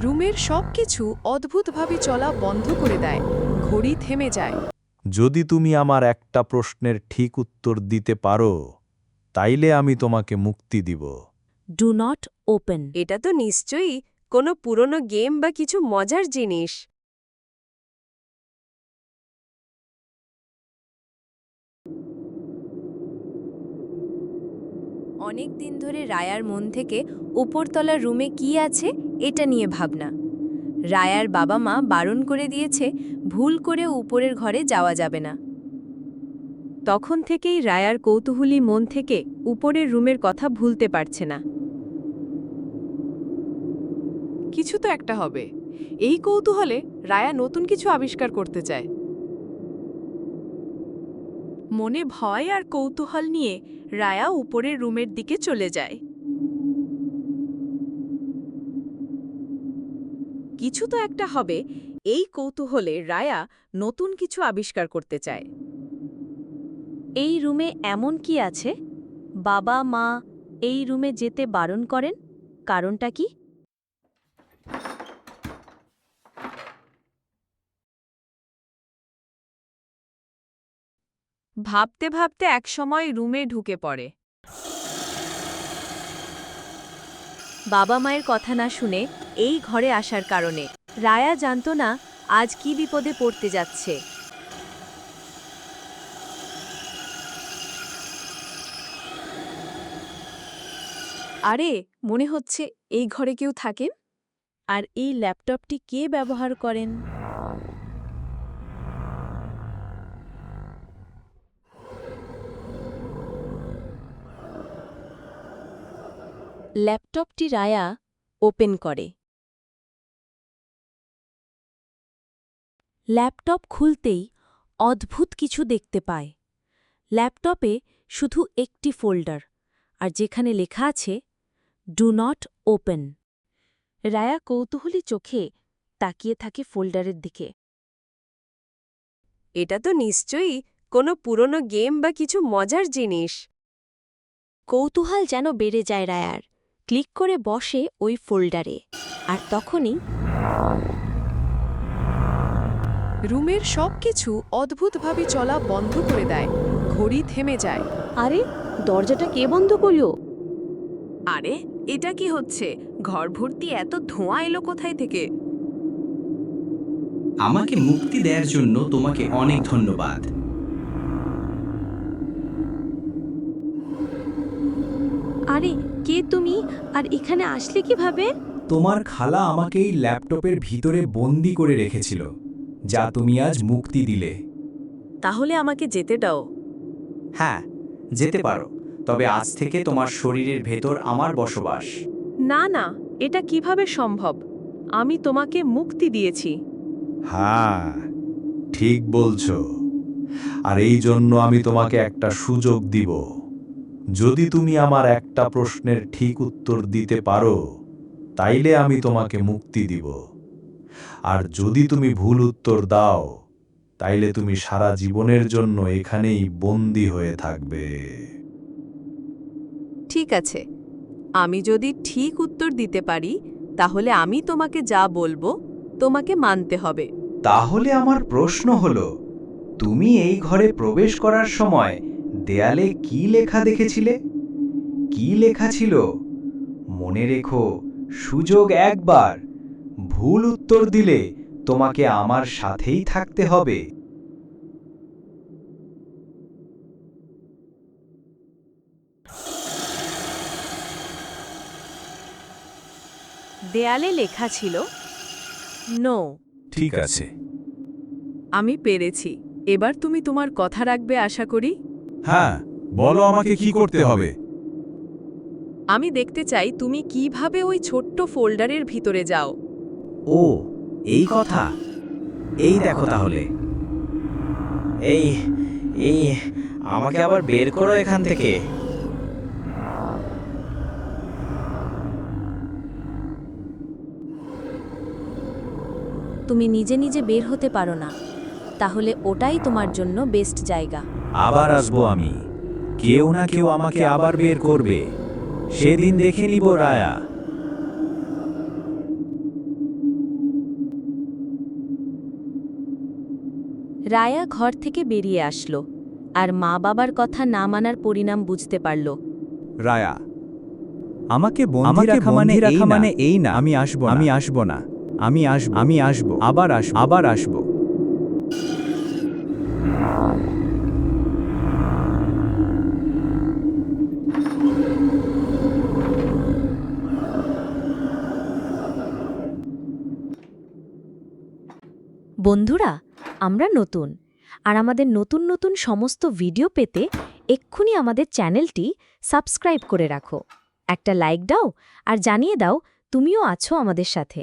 রুমের সবকিছু অদ্ভুতভাবে চলা বন্ধ করে দেয়। ঘড়ি থেমে যায়। যদি তুমি আমার একটা প্রশ্নের ঠিক উত্তর দিতে পারো তাইলে আমি তোমাকে মুক্তি দিব। Do not open. এটা তো নিশ্চয়ই কোনো পুরনো গেম বা কিছু মজার জিনিস। অনেক দিন ধরে রায়ার মন থেকে উপরতলার রুমে কি আছে এটা নিয়ে ভাবনা। রায়ার বাবা মা বারণ করে দিয়েছে, ভুল করে উপরের ঘরে যাওয়া যাবে না। তখন থেকেই রায়ার কৌতূহলী মন থেকে উপরের রুমের কথা ভুলতে পারছে না। কিছু তো একটা হবে। এই কৌতূহলে রায়া নতুন কিছু আবিষ্কার করতে চায়। মনে ভয় আর কৌতূহল নিয়ে রায়া উপরের রুমের দিকে চলে যায়। কিছু তো একটা হবে, এই কৌতূহলে রায়া নতুন কিছু আবিষ্কার করতে চায়। এই রুমে এমন কি আছে? বাবা মা এই রুমে যেতে বারণ করেন, কারণটা কি? ভাবতে ভাবতে একসময় রুমে ঢুকে পড়ে। বাবা মায়ের কথা না শুনে এই ঘরে আসার কারণে রায়া জানতো না আজ কি বিপদে পড়তে যাচ্ছে। আরে, মনে হচ্ছে এই ঘরে কেউ থাকেন। আর এই ল্যাপটপটি কে ব্যবহার করেন? ল্যাপটপটি রায়া ওপেন করে। ল্যাপটপ খুলতেই অদ্ভুত কিছু দেখতে পায়। ল্যাপটপে শুধু একটি ফোল্ডার, আর যেখানে লেখা আছে ডু নট ওপেন। রায়া কৌতূহলী চোখে তাকিয়ে থাকে ফোল্ডারের দিকে। এটা তো নিশ্চয়ই কোনো পুরনো গেম বা কিছু মজার জিনিস। কৌতূহল যেন বেড়ে যায় রায়ার। ক্লিক করে বসে ওই ফোল্ডারে, আর তখনই রুমের সবকিছু অদ্ভুতভাবে চলা বন্ধ করে দেয়। ঘড়ি থেমে যায়। আরে, দরজাটা কে বন্ধ করল? আরে, এটা কি হচ্ছে? ঘর ভর্তি এত ধোঁয়া এলো কোথায় থেকে? আমাকে মুক্তি দেওয়ার জন্য তোমাকে অনেক ধন্যবাদ। আরে, কে তুমি, আর এখানে আসলে কিভাবে? তোমার খালা আমাকে এই ল্যাপটপের ভিতরে বন্দি করে রেখেছিল, যা তুমি আজ মুক্তি দিলে। তাহলে আমাকে যেতে দাও। হ্যাঁ, যেতে পারো, তবে আজ থেকে তোমার শরীরের ভেতর আমার বসবাস। না না, এটা কিভাবে সম্ভব? আমি তোমাকে মুক্তি দিয়েছি। হ্যাঁ, ঠিক বলছো। আর এই জন্য আমি তোমাকে একটা সুযোগ দিব। যদি তুমি আমার একটা প্রশ্নের ঠিক উত্তর দিতে পারো তাইলে আমি তোমাকে মুক্তি দিব। আর যদি তুমি ভুল উত্তর দাও তাইলে তুমি সারা জীবনের জন্য এখানেই বন্দী হয়ে থাকবে। ঠিক আছে, আমি যদি ঠিক উত্তর দিতে পারি তাহলে আমি তোমাকে যা বলবো তোমাকে মানতে হবে। তাহলে আমার প্রশ্ন হলো, তুমি এই ঘরে প্রবেশ করার সময় দেয়ালে কি লেখা দেখেছিলে? কি লেখা ছিল? মনে রেখো, সুযোগ একবার। ভুল উত্তর দিলে তোমাকে আমার সাথেই থাকতে হবে। দেয়ালে লেখা ছিল নো। ঠিক আছে। আমি পেরেছি। এবার তুমি তোমার কথা রাখবে আশা করি। হ্যাঁ, বলো আমাকে কি করতে হবে। আমি দেখতে চাই তুমি কিভাবে ওই ছোট্ট ফোল্ডারের ভিতরে যাও। ও, এই কথা। এই দেখো তাহলে। এই এই আমাকে আবার বের করো এখান থেকে। তুমি নিজে নিজে বের হতে পারো না, তাহলে ওটাই তোমার জন্য বেস্ট জায়গা। আবার আসবো আমি। কেউ না কেউ আমাকে আবার বের করবে। সেদিন দেখে নিব রায়া। রায়া ঘর থেকে বেরিয়ে আসলো আর মা বাবার কথা না মানার পরিণাম বুঝতে পারল। রায়া, আমাকে বন্দি রাখা মানে এই না আমি আসব না আমি আসব আবার আসব। বন্ধুরা, আমরা নতুন, আর আমাদের নতুন নতুন সমস্ত ভিডিও পেতে এক্ষুনি আমাদের চ্যানেলটি সাবস্ক্রাইব করে রাখো, একটা লাইক দাও আর জানিয়ে দাও তুমিও আছো আমাদের সাথে।